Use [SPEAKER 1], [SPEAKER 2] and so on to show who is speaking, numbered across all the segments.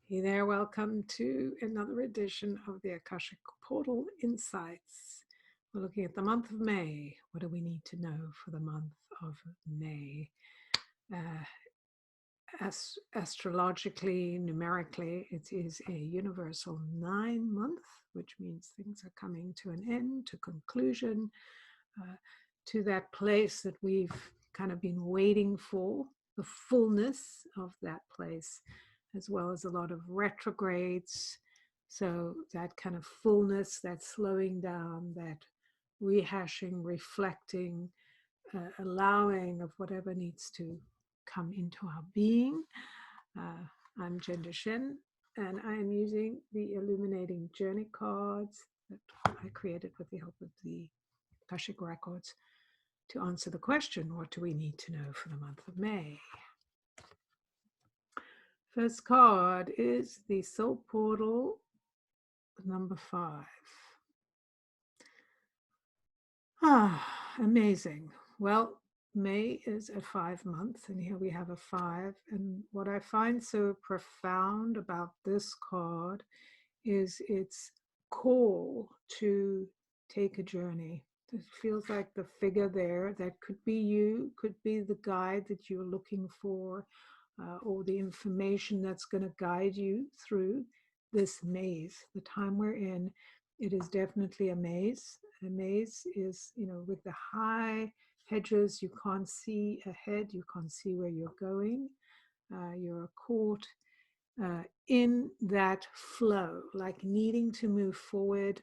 [SPEAKER 1] Hey there, welcome to another edition of the Akashic Portal Insights. We're looking at the month of May. What do we need to know for the month of May? Uh, Astrologically, numerically, it is a universal 9 month, which means things are coming to an end, to conclusion, uh, to that place that we've kind of been waiting for, the fullness of that place, as well as a lot of retrogrades. So that kind of fullness, that slowing down, that rehashing, reflecting, allowing of whatever needs to come into our being. Uh, I'm Duchene, and I am using the Illuminating Journey cards that I created with the help of the Akashic Records to answer the question, what do we need to know for the month of May? First card is the Soul Portal number 5. Amazing. Well, May is a 5 month, and here we have a 5. And what I find so profound about this card is its call to take a journey. It feels like the figure there that could be you, could be the guide that you're looking for, or the information that's going to guide you through this maze. The time we're in, it is definitely a maze. A maze is, with the high hedges, you can't see ahead, you can't see where you're going. You're caught in that flow, like needing to move forward,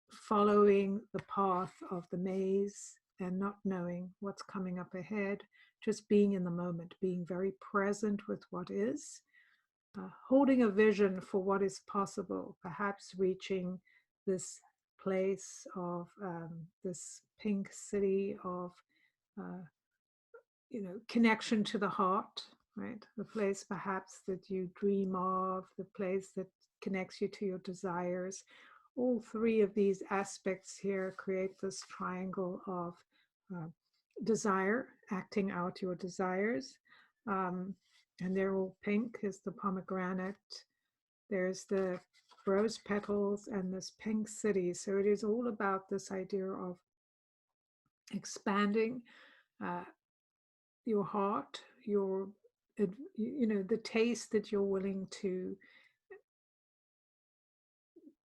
[SPEAKER 1] following the path of the maze and not knowing what's coming up ahead, just being in the moment, being very present with what is, holding a vision for what is possible, perhaps reaching this place of this pink city of uh, connection to the heart, right? The place perhaps that you dream of, the place that connects you to your desires. All three of these aspects here create this triangle of uh, desire, acting out your desires. And they're all pink, is the pomegranate. There's the rose petals and this pink city. So it is all about this idea of expanding uh, your heart, your, the taste that you're willing to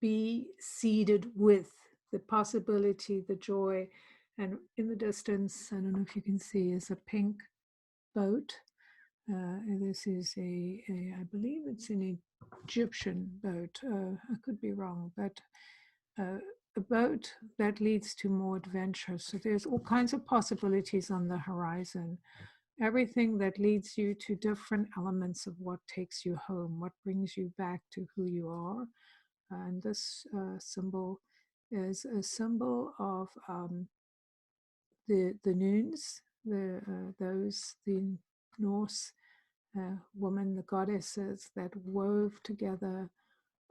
[SPEAKER 1] be seeded with, the possibility, the joy. And in the distance, I don't know if you can see, is a pink boat. This is I believe it's an Egyptian boat. I could be wrong, but a boat that leads to more adventure. So there's all kinds of possibilities on the horizon. Everything that leads you to different elements of what takes you home, what brings you back to who you are. And this symbol is a symbol of the noons, the Norse woman, the goddesses that wove together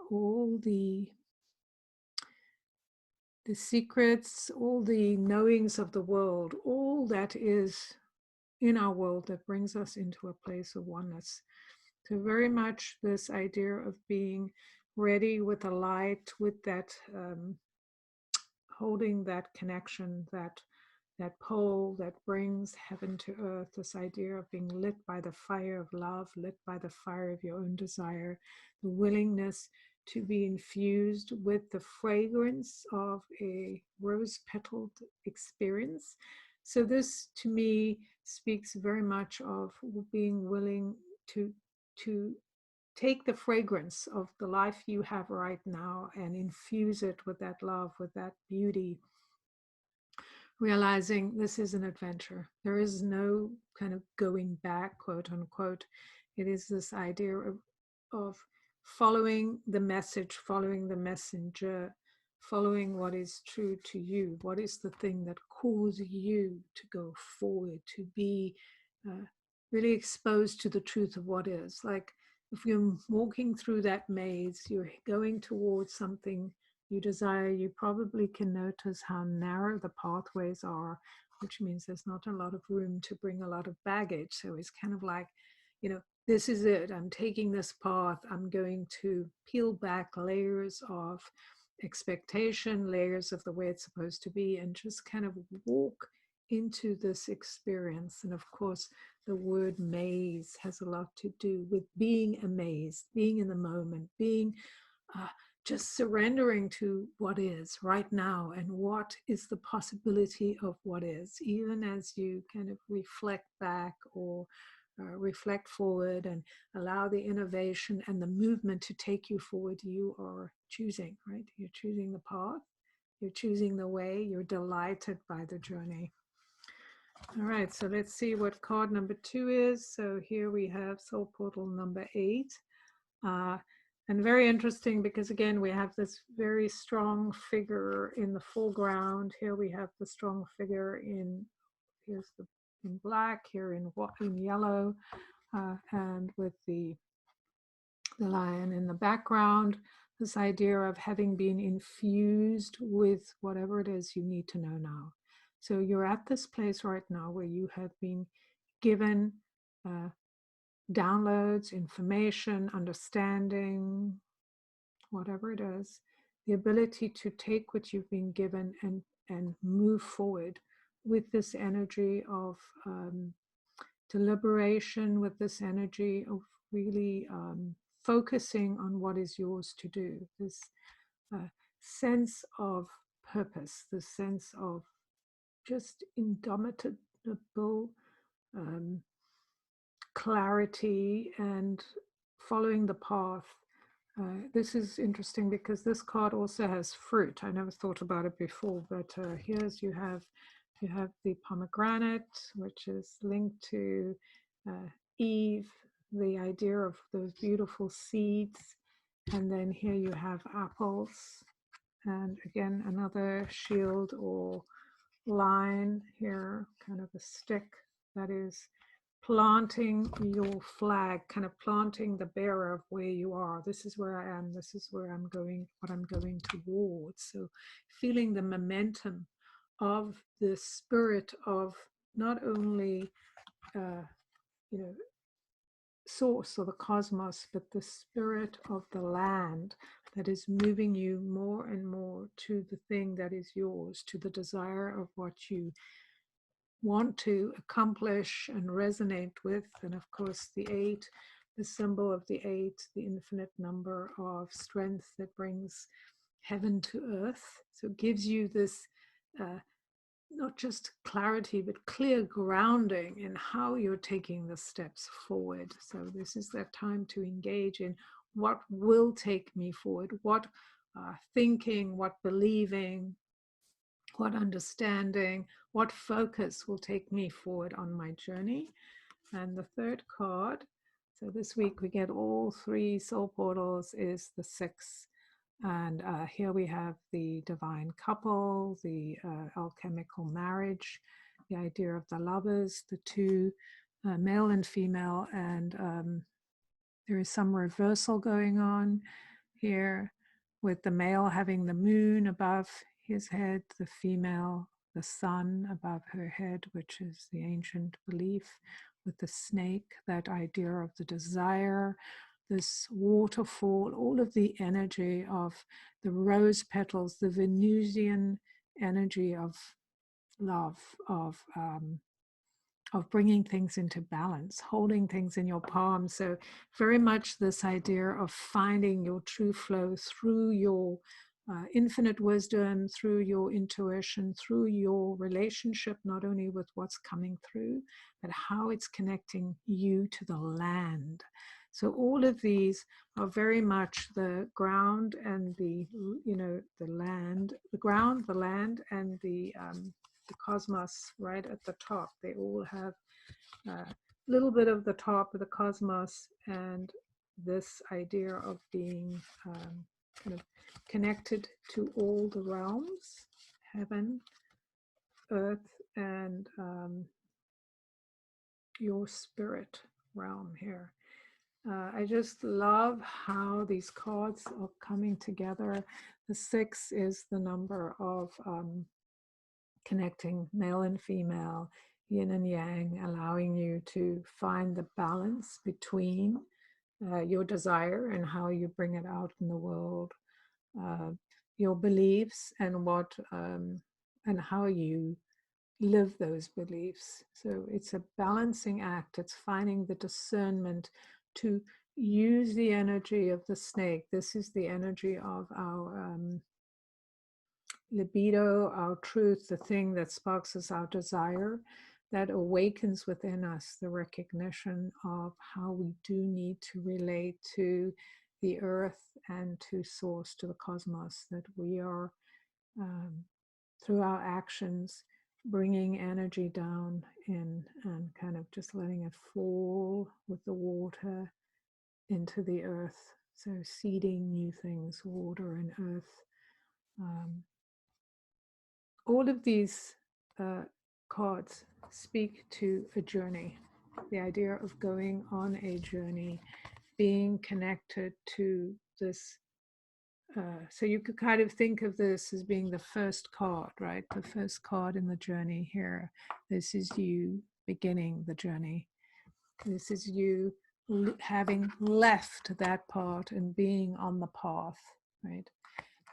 [SPEAKER 1] all the secrets, all the knowings of the world, all that is in our world that brings us into a place of oneness. So very much this idea of being ready with a light, with that holding that connection, that pole that brings heaven to earth, this idea of being lit by the fire of love, lit by the fire of your own desire, the willingness to be infused with the fragrance of a rose petaled experience. So this to me speaks very much of being willing to take the fragrance of the life you have right now and infuse it with that love, with that beauty, realizing this is an adventure. There is no kind of going back, quote unquote. It is this idea of following the message, following the messenger, following what is true to you. What is the thing that calls you to go forward, to be really exposed to the truth of what is? Like if you're walking through that maze, you're going towards something you desire, you probably can notice how narrow the pathways are, which means there's not a lot of room to bring a lot of baggage. So it's kind of like, this is it. I'm taking this path. I'm going to peel back layers of expectation, layers of the way it's supposed to be, and just kind of walk into this experience. And of course, the word maze has a lot to do with being amazed, being in the moment, being just surrendering to what is right now and what is the possibility of what is, even as you kind of reflect back or reflect forward and allow the innovation and the movement to take you forward. You are choosing, right? You're choosing the path, you're choosing the way, you're delighted by the journey. All right, so let's see what card number 2 is. So here we have Soul Portal number 8. And very interesting because, again, we have this very strong figure in the foreground. Here we have the strong figure in, here's the in black, here in yellow, and with the lion in the background. This idea of having been infused with whatever it is you need to know now. So you're at this place right now where you have been given downloads, information, understanding, whatever it is, the ability to take what you've been given and move forward with this energy of deliberation, with this energy of really focusing on what is yours to do, this sense of purpose, this sense of just indomitable clarity and following the path. This is interesting because this card also has fruit. I never thought about it before, but here's you have the pomegranate, which is linked to Eve, the idea of those beautiful seeds, and then here you have apples, and again another shield or line here, kind of a stick that is planting your flag, kind of planting the bearer of where you are. This is where I am. This is where I'm going, what I'm going towards. So feeling the momentum of the spirit of not only, source or the cosmos, but the spirit of the land that is moving you more and more to the thing that is yours, to the desire of what you want to accomplish and resonate with. And of course, the 8, the symbol of the 8, the infinite number of strength that brings heaven to earth. So it gives you this not just clarity, but clear grounding in how you're taking the steps forward. So this is that time to engage in what will take me forward, what thinking, what believing, what understanding, what focus will take me forward on my journey. And the third card, so this week we get all 3 soul portals, is the 6. And here we have the divine couple, the alchemical marriage, the idea of the lovers, the 2, male and female, and there is some reversal going on here with the male having the moon above his head, the female, the sun above her head, which is the ancient belief, with the snake, that idea of the desire, this waterfall, all of the energy of the rose petals, the Venusian energy of love, of bringing things into balance, holding things in your palm. So very much this idea of finding your true flow through your infinite wisdom, through your intuition, through your relationship, not only with what's coming through, but how it's connecting you to the land. So all of these are very much the ground and the land, the ground, the land, and the cosmos right at the top. They all have a little bit of the top of the cosmos and this idea of being kind of connected to all the realms, heaven, earth, and your spirit realm here. I just love how these cards are coming together. The 6 is the number of connecting male and female yin and yang, allowing you to find the balance between your desire and how you bring it out in the world, uh, your beliefs and what and how you live those beliefs. So it's a balancing act. It's finding the discernment to use the energy of the snake. This is the energy of our libido, our truth, the thing that sparks us our desire, that awakens within us the recognition of how we do need to relate to the earth and to source, to the cosmos, that we are, through our actions, bringing energy down in and kind of just letting it fall with the water into the earth. So seeding new things, water and earth. All of these cards speak to a journey, the idea of going on a journey, being connected to this. So you could kind of think of this as being the first card, right? The first card in the journey here. This is you beginning the journey. This is you having left that part and being on the path, right?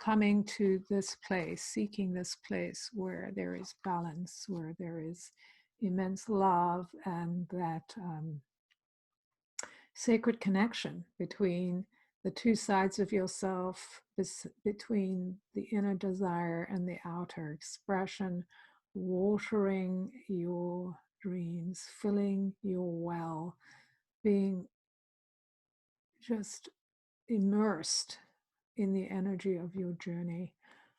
[SPEAKER 1] Coming to this place, seeking this place where there is balance, where there is immense love and that sacred connection between the two sides of yourself, between the inner desire and the outer expression, watering your dreams, filling your well, being just immersed in the energy of your journey.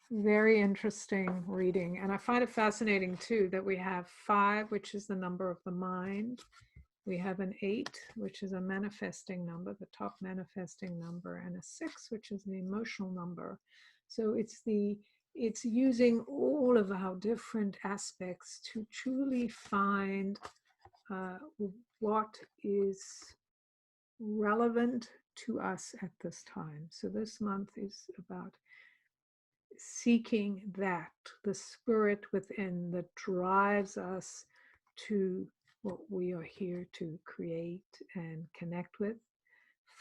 [SPEAKER 1] Very interesting reading. And I find it fascinating too that we have 5, which is the number of the mind. We have an 8, which is a manifesting number, the top manifesting number, and a 6, which is the emotional number. So it's using all of our different aspects to truly find what is relevant to us at this time. So this month is about seeking that, the spirit within that drives us to what we are here to create and connect with.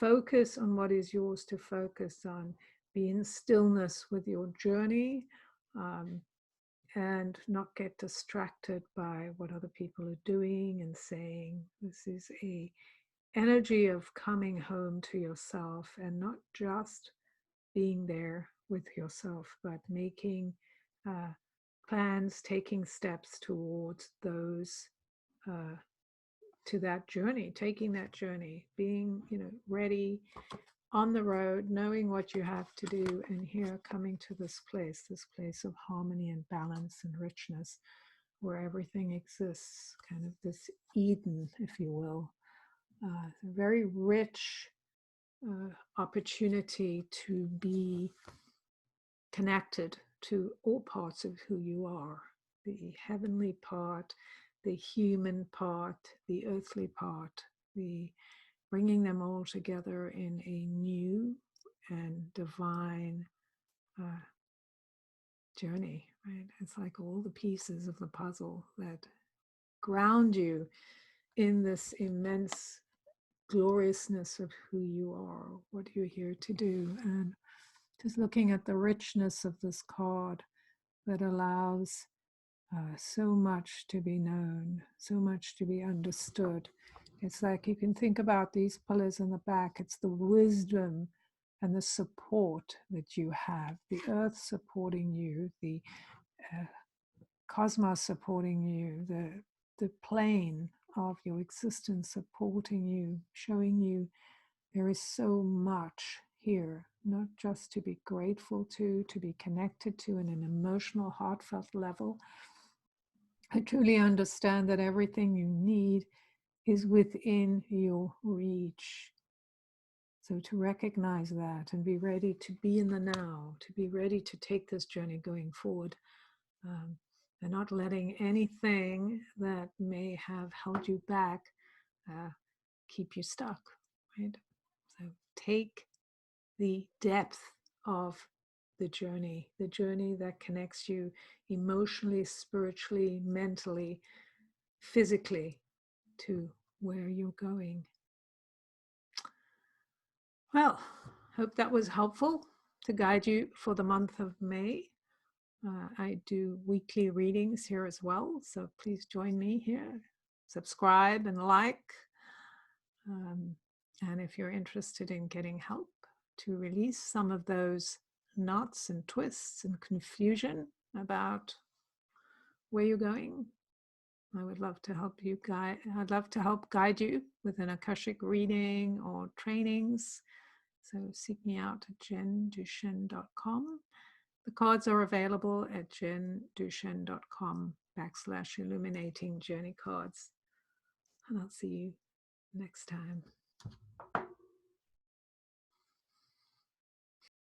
[SPEAKER 1] Focus on what is yours to focus on. Be in stillness with your journey, and not get distracted by what other people are doing and saying. This is a energy of coming home to yourself and not just being there with yourself, but making plans, taking steps towards those, to that journey, taking that journey, being, ready on the road, knowing what you have to do, and here coming to this place of harmony and balance and richness, where everything exists, kind of this Eden, if you will. A very rich opportunity to be connected to all parts of who you are, the heavenly part, the human part, the earthly part, the bringing them all together in a new and divine journey, right? It's like all the pieces of the puzzle that ground you in this immense gloriousness of who you are, what you're here to do. And just looking at the richness of this card that allows so much to be known, so much to be understood. It's like you can think about these pillars in the back. It's the wisdom and the support that you have, the earth supporting you, the cosmos supporting you, the plane of your existence supporting you, showing you there is so much here, not just to be grateful to be connected to in an emotional, heartfelt level. I truly understand that everything you need is within your reach. So to recognize that and be ready to be in the now, to be ready to take this journey going forward, and not letting anything that may have held you back keep you stuck, right? So take the depth of the journey that connects you emotionally, spiritually, mentally, physically to where you're going. Well, hope that was helpful to guide you for the month of May. I do weekly readings here as well, so please join me here. Subscribe and like. And if you're interested in getting help to release some of those knots and twists and confusion about where you're going, I would love to help you guide. I'd love to help guide you with an Akashic reading or trainings. So seek me out at jenduchene.com. The cards are available at jenduchene.com/illuminating journey cards. And I'll see you next time.